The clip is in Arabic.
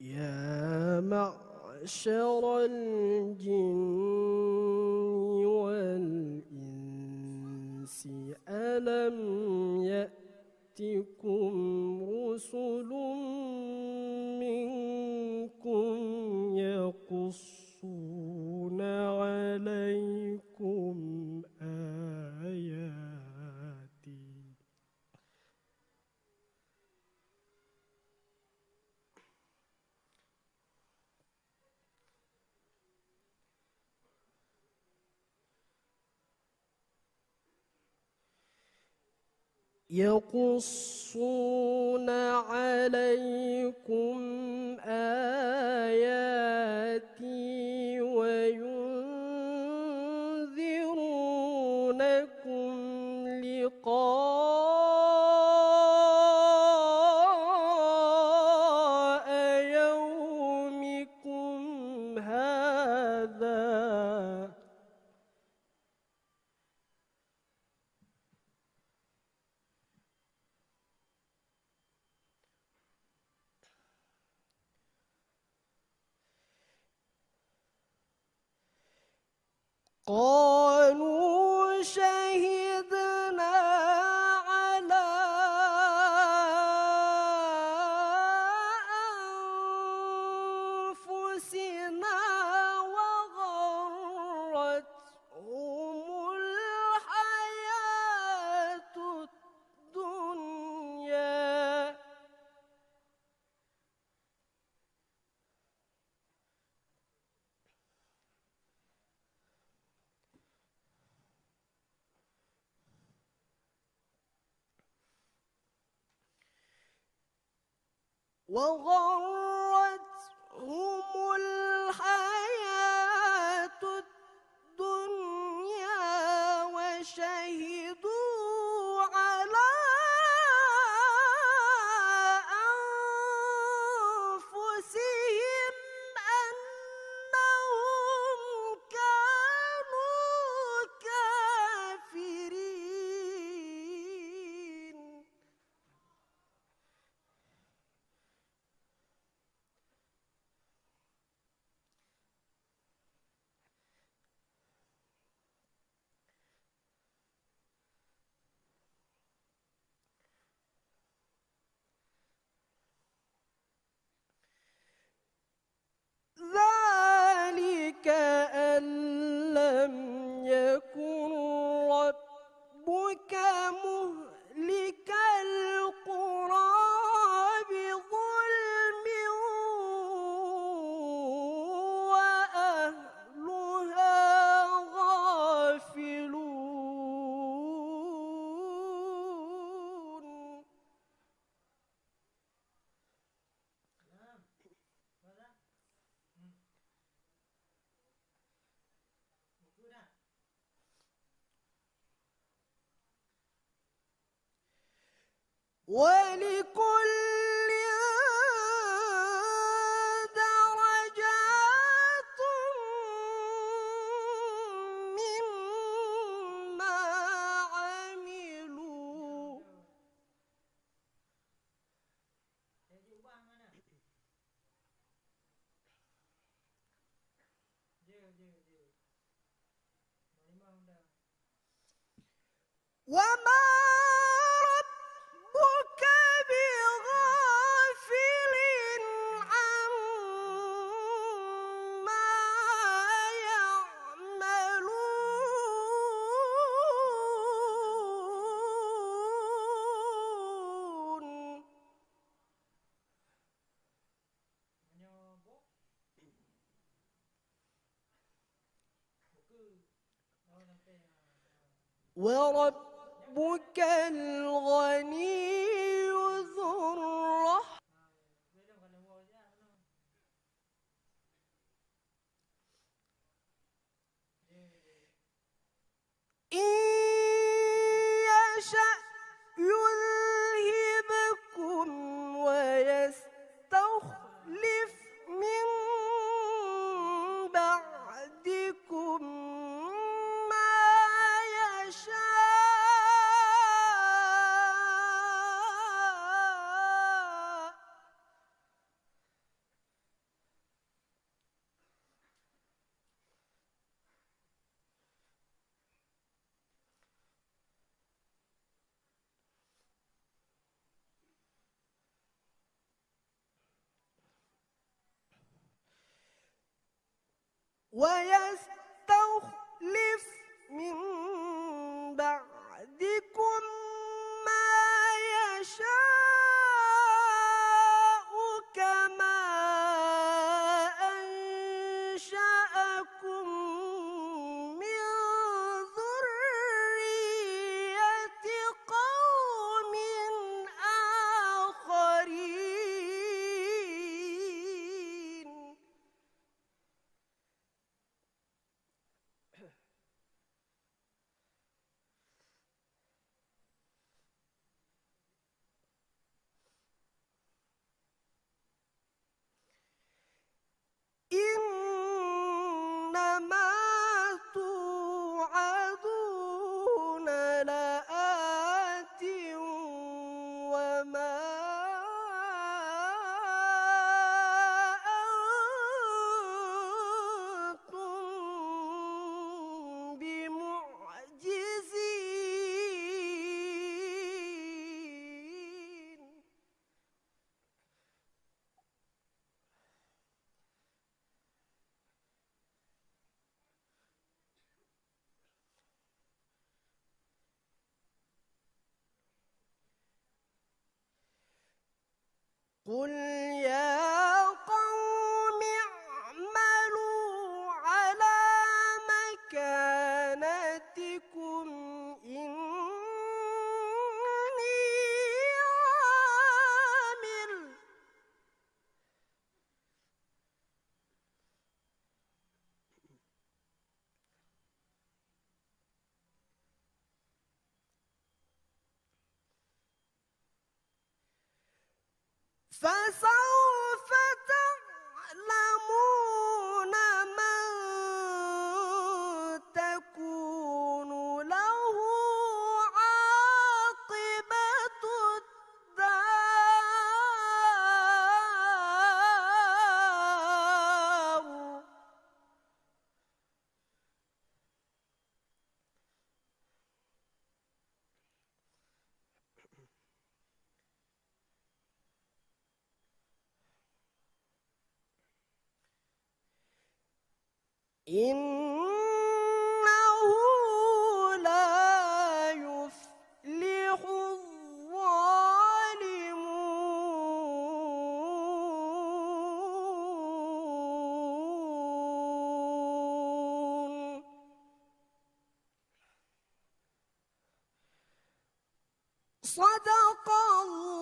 يا معشر الجن والإنس ألم يأتكم رسل منكم يقصون عليكم آياتي يقصون عليكم آياتي وينذرونكم لقاء يومكم هذا قالوا شهدنا على أنفسنا وغرتهم الحياة الدنيا وغرتهم الحياة الدنيا وشهدوا على أنفسهم أنهم كانوا كافرين ذلك أن لم يكن ربك مهلك القرى بظلم وأهلها غافلون ولكل درجات مما عملوا وما ربك بغافل عما يعملون وربك الغني ذو الرحمة إن يشأ يذهبكم ويستخلف من بعدكم ما يشاء ويستخلف من بعدكم ما يشاء كما أنشأكم من ذرية قوم آخرين. إنما توعدون لآت وما أنتم بمعجزين. قل يا قوم اعملوا على مكانتكم إني عامل فسوف تعلمون من تكون له عاقبة الدار. إنه لا يفلح الظالمون. صدق الله